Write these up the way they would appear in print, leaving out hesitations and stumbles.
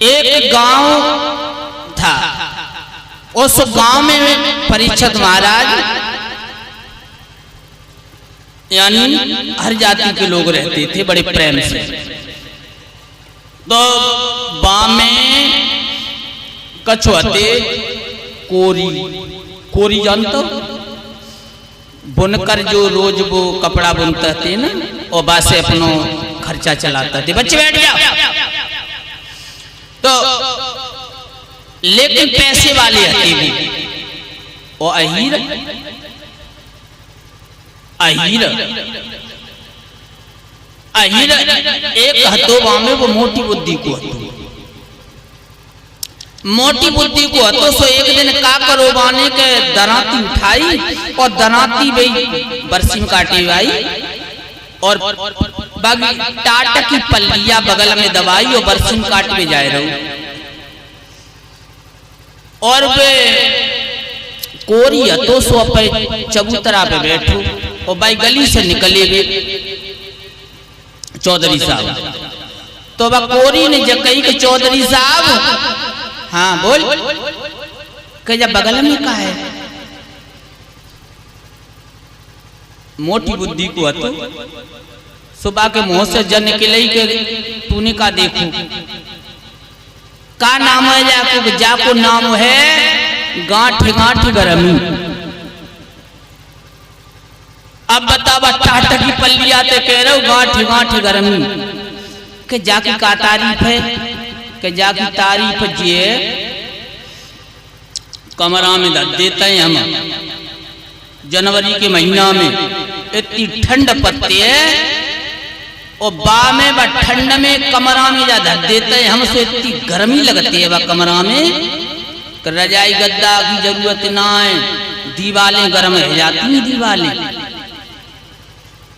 एक गांव था, उस गांव में परीक्षित महाराज यानी हर जाति के लोग रहते थे बड़े प्रेम से। तो गांव में कछुआते कोरी, कोरी जानते हो, बुनकर जो रोज वो कपड़ा बुनते थे ना, और बासे अपनो खर्चा चलाता थे। बच्चे बैठ जाओ। तो लेकिन पैसे वाले हते भी, और अहीर अहीर अहीर एक हतो वहां में, वो मोटी बुद्धि को हतो, मोटी बुद्धि को हतो। सो एक दिन का करो बाने के दराती उठाई, और दराती भी बरसी में काटी आई, और बागी टाट की पल्लिया बगल में दबाई, और बरसी में काट में जाए रहो। और वे कोरी हतो सो अपे चबूतरा पे बैठो, और भाई गली से निकले वे चौधरी साहब। तो वह कोरी ने जब कही कि चौधरी साहब, हाँ बोल, कि जब बगल में का है। मोटी बुद्धि को हतो सुबह के मुंह से जन निकले के तूने का देखू का नाम है, जाको जाको नाम है गांठ गांठ गरमी। अब बतावा टाट की पल्लिया ते कह रहे हो गांठ गांठ गरमी, के जाकी का तारीफ है, के जाकी तारीफ जिए कमरा में धर देते हैं हम। जनवरी के महीना में इतनी ठंड पड़ती है, और बा में वह ठंड में कमरा में जा धर देते हैं हम, से इतनी गर्मी लगती है वह कमरा में, रजाई गद्दा की जरूरत ना है, दीवारें गर्म हो जाती हैं, दीवारें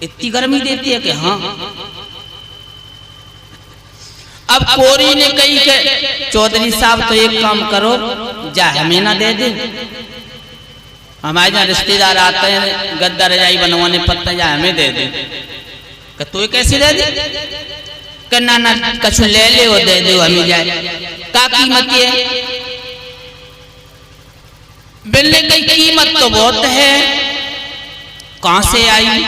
इतनी गर्मी देती है कि हाँ। अब कोरी ने कही कि चौधरी साहब तो एक काम करो, जा हमें ना दे दे, हमारे यहाँ रिश्तेदार आते हैं गद्दा रजाई बनवाने पत्ते, जा हमें दे दे। कि तू कैसे दे दे, कि ना ना कछ ले ले वो दे दे हमें जाए, का कीमत है। बिल्ले की कीमत तो बहुत है, कहां से आई।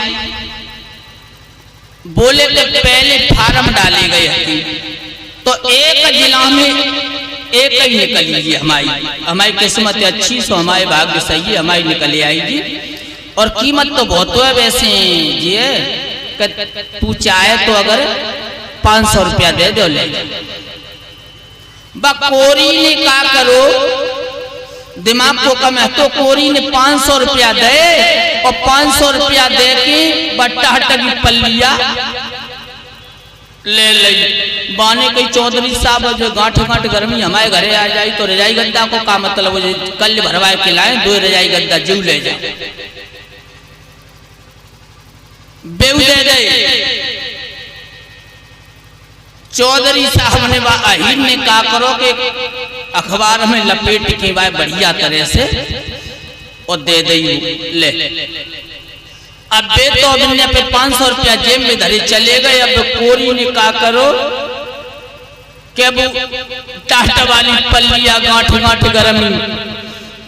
बोले कि पहले फार्म डाले गए थे, तो एक जिला में एक ही निकल लीजिए, हमारी किस्मत अच्छी, सो हमारे भाग्य सही है, हमारी निकल आएगी। और कीमत तो बहुत है वैसे जी, तू चाहे तो अगर 500 रुपया दे दो ले। कोरी ने का करो, दिमाग को कम है, तो कोरी ने 500 रुपया दे, और 500 रुपया दे के बट्टा हट की पल्लिया ले ली। बाने कई चौधरी साहब जो गांठ गांठ गर्मी हमारे घरे आ जाए, तो रजाई गद्दा को का मतलब, कल भरवाए के लाए 2 रजाई गद्दा जीव ले जाए, बेऊ दे दे। चौधरी साहब ने अहीर ने का करो कि अखबार में लपेट के भाई बढ़िया तरह से और दे दे ले। अब बे तो अभिन्या पे 500 रुपया जेब में धरे चले गए। अब कोरी ने का करो कि टाट वाली पल्लिया गांठ गांठ गर्मी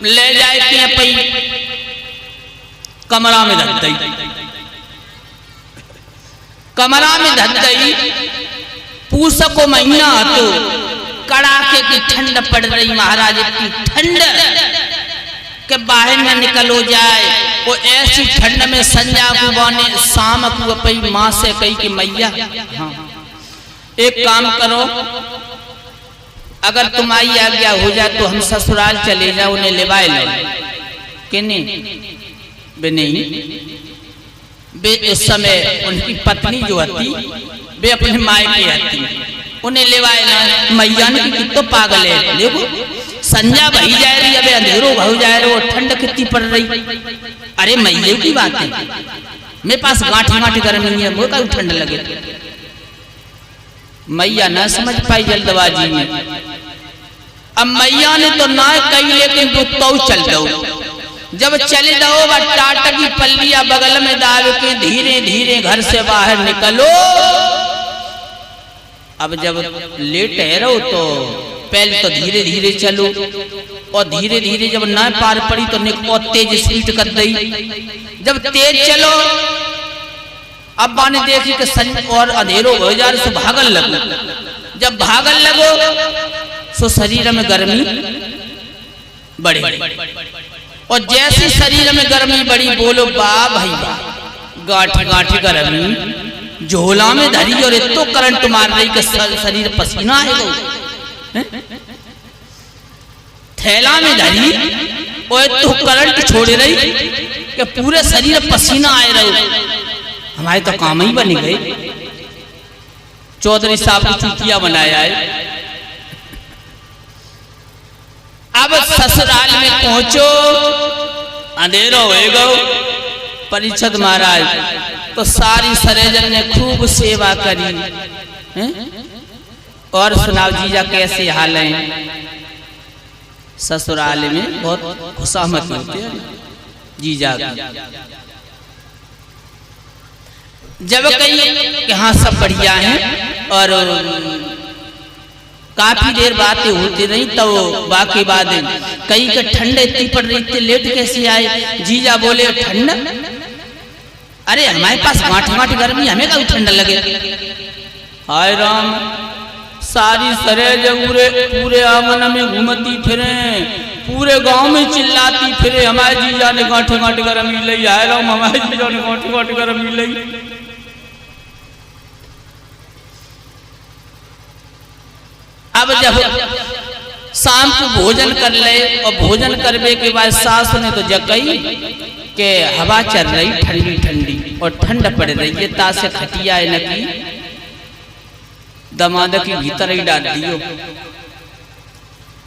ले जाए के पई कमरा में धर दई, कमरा में धर दई। पूस को महीना तो कड़ाके की ठंड पड़ रही महाराज, इतनी ठंड के बाहर न निकलो जाए। वो ऐसी ठंड में संजा को बाने शाम को पई माँ से कही कि मैया हाँ एक काम करो, अगर तुम्हारी आज्ञा हो जाए तो हम ससुराल चले जाओ, उन्हें लेवाए लो कि नहीं। बे नहीं, बे उस समय उनकी पत्नी जो थी वे अपने मायके आती, उन्हें लेवाए ना। मैया ने तो पागल है, देखो संजा भई जा रही, अबे अंधेरो भाव जा रहे हो, ठंड कितनी पड़ रही। अरे मैया की बात है, मेरे पास गांठ गांठ गर्मी है, वो का ठंड लगे। मैया ना समझ पाई जल्दबाजी में। अब मैया ने तो ना कही, लेकिन तो चल दो। जब चले दो वह टाटा की पल्लिया बगल में डाल के धीरे धीरे घर से बाहर निकलो। अब जब लेट रहो तो पहले तो धीरे धीरे चलो, और धीरे धीरे जब न पार पड़ी तो और तेज स्पीड कर दी। जब तेज चलो अब माने देखी कि शरीर और अंधेरो हो जा सो भागल लगो। जब भागल लगो सो शरीर में गर्मी बढ़ी, और जैसे शरीर में गर्मी बढ़ी बोलो वाह भाई वाह, गांठ गांठ गर्मी झोला में धरी और इतो करंट मार रही कि शरीर पसीना आएगा। थैला में धरी और इतो करंट छोड़ रही कि पूरे शरीर पसीना आए रहे। हमारे तो काम ही बन गए, चौधरी साहब ने चुटिया बनाया है। अब ससुराल में पहुंचो, अंधेरा होएगा। परिषद महाराज तो सारी सरेजन ने खूब सेवा करी। और सुनाओ जीजा कैसे हाल है? ससुराल में बहुत खुशामद होती है जीजा की। जब कहीं कि हाँ सब बढ़िया हैं और काफी देर बातें होती रही, तो बाकी बात कई के ठंड इतनी पड़ रही थी, लेट कैसे आए? जीजा बोले ठंड, अरे हमारे पास गांठ गांठ गर्मी, हमें कभी ठंड लगे? हाय राम, सारी सरेज पूरे आंगन में घूमती फिरे, पूरे गांव में चिल्लाती फिरे, हमारे जीजा ने गांठ गांठ गर्मी लई। हाय राम, हमारे जीजा ने गांठ गांठ गर्मी लई। अब जब शाम को भोजन कर ले, और भोजन करने के बाद सास ने तो जगई के हवा चल रही ठंडी ठंडी और ठंड पड़ रही है, तासे खटिया है न की दमाद की भीतर ही डाल दियो।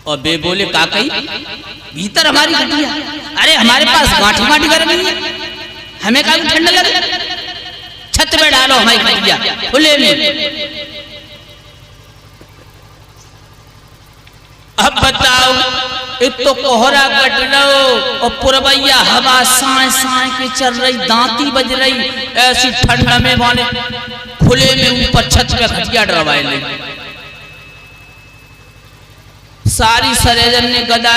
और बे बोले काकई भीतर हमारी खटिया, अरे हमारे पास गांठ गांठ गर्मी है, हमें काफी ठंड लगे, छत पे डालो हमारी खटिया खुले में। अब बताओ, एक तो कोहरा कट रहो और पुरवैया हवा साए साए के चल रही, दांती बज रही, ऐसी ठंड में माने खुले में ऊपर छत पे खटिया डरवाए ले। सारी सरेजन ने गदा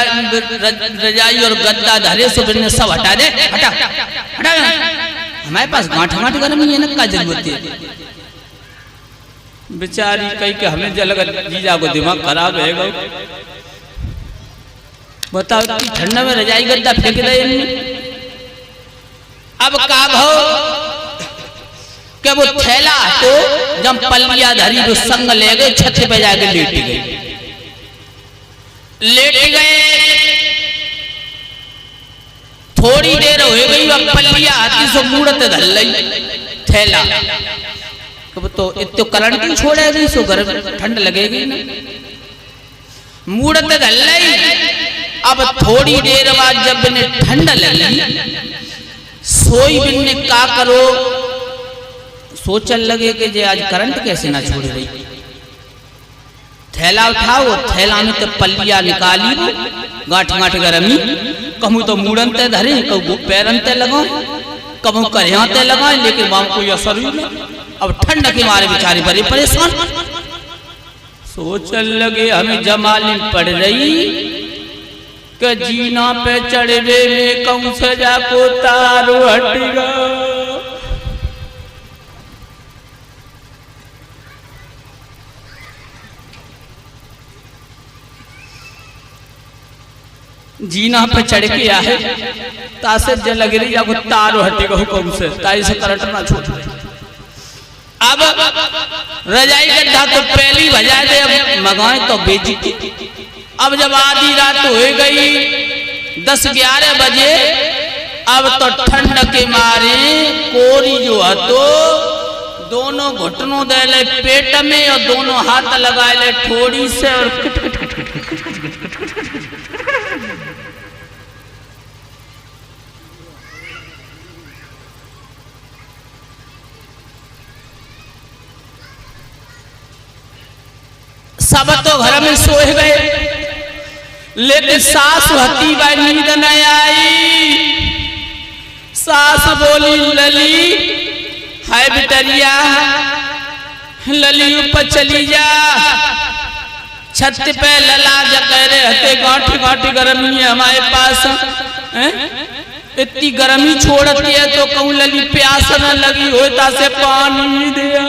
रजाई और गद्दा धरे सो ने सब हटा दे, हटा हटा, हमारे पास गांठ गांठ गर्मी है ना, क्या जरूरत है? बेचारी कही के हमें जलग जीजा को दिमाग खराब है। बताओ ठंडा में रजाई गद्दा फेंक दे। अब का भाव के वो थैला तो जब पल्लिया धरी वो संग ले गए, छत पे जाके लेट गए। थोड़ी देर हो गई, अब पल्लिया हाथी से मूड़त धल लई थैला, तो इतो करंट ही छोड़े गई, सो गर्म ठंड लगेगी ना, मूड़त धल लई। अब थोड़ी देर बाद जब ने ठंड लगी, सोई बिन ने का करो, सोचन लगे कि जे आज करंट कैसे ना छोड़ रही। थैला उठाओ, थैला में तो पल्लिया निकाली, वो गांठ गांठ गर्मी, कहूँ तो मूड़न ते धरे, कहूँ पैरन ते लगाओ, कहूँ करिया ते लगाए, लेकिन वहां कोई असर ही नहीं। अब ठंड के मारे बेचारे बड़े परेशान, सोचन लगे हमें जमालिन पड़ रही कि जीना पे चढ़वे में कौन से जाको तारो हटेगा। जीना पे चढ़ के आए, तासे जल लग रही जाको तारो हटेगा हुक्म से, ताई से करंट ना छोड़। अब रजाई गड्ढा तो पहली बजा दे, अब मगाए तो बेजी। अब जब आधी रात हो गई 10-11 बजे, अब तो ठंड के मारे कोरी जो है तो दोनों घुटनों दे ले पेट में और दोनों हाथ लगा ले ठोड़ी से, और सब तो घर में सोए गए, लेकिन सास हती बाई नींद न आई। सास बोली लली, हाय बिटरिया लली ऊपर चली जा, छत पे लला जगह रहते गांठी गांठी गर्मी है हमारे पास हैं? इतनी गर्मी छोड़ती है तो कहूँ लली प्यास न लगी होता से पानी दिया।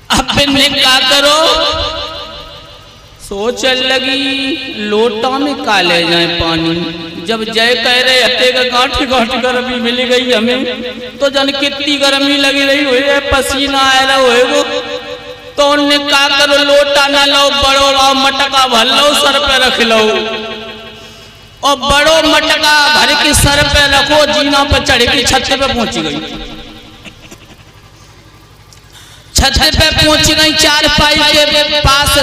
अब ने क्या करो, सोचने लगी लोटा में का ले जाए पानी। जब जय कह रहे हते का गांठी गांठी गर्मी मिल गई हमें, तो जन कितनी गर्मी लगी रही हुई है, पसीना आ रहा होएगो। तो उनने का करो, लोटा न लो, बड़ो लाओ मटका भर लो, सर पे रख लो, और बड़ो मटका भर के सर पे रखो, जीना पर चढ़ के छत पे पहुंच गई। छत पे पहुंच गई, चारपाई के पास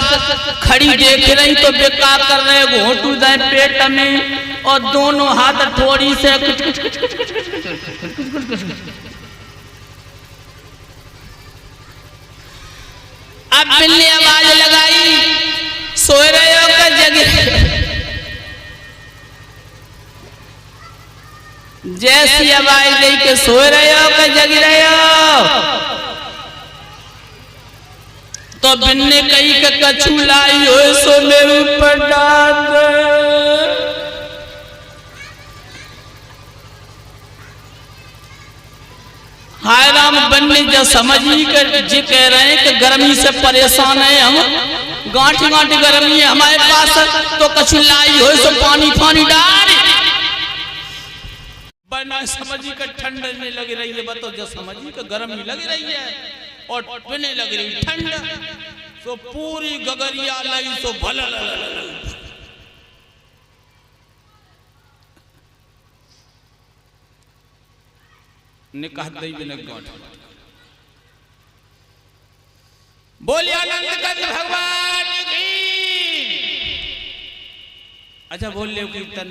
खड़ी देख रही तो बेकार कर रहे, घोंटू जाए पेट में और दोनों हाथ थोड़ी से अब बिल्ली आवाज लगाई, सो रहे हो का जगह? जैसी आवाज दी के सो रहे हो का जग रहे हो? तो बिन्ने कही के कछु लाई हो सो मेरे ऊपर डाल दे। हाय राम, बन्ने जो समझी कर जी कह रहे हैं कि गर्मी से परेशान है हम, गांठी गांठी गर्मी है हमारे पास, तो कछु लाई हो सो पानी पानी डाल। बना समझी का ठंड में लग रही है, बताओ जो समझी का गर्मी लग रही है और पीने लग रही ठंड, तो पूरी गगरिया लाई तो भला निकाह दई बिना गांठ। बोलिए आनंद कवि भगवान की। अच्छा बोल ले कीर्तन।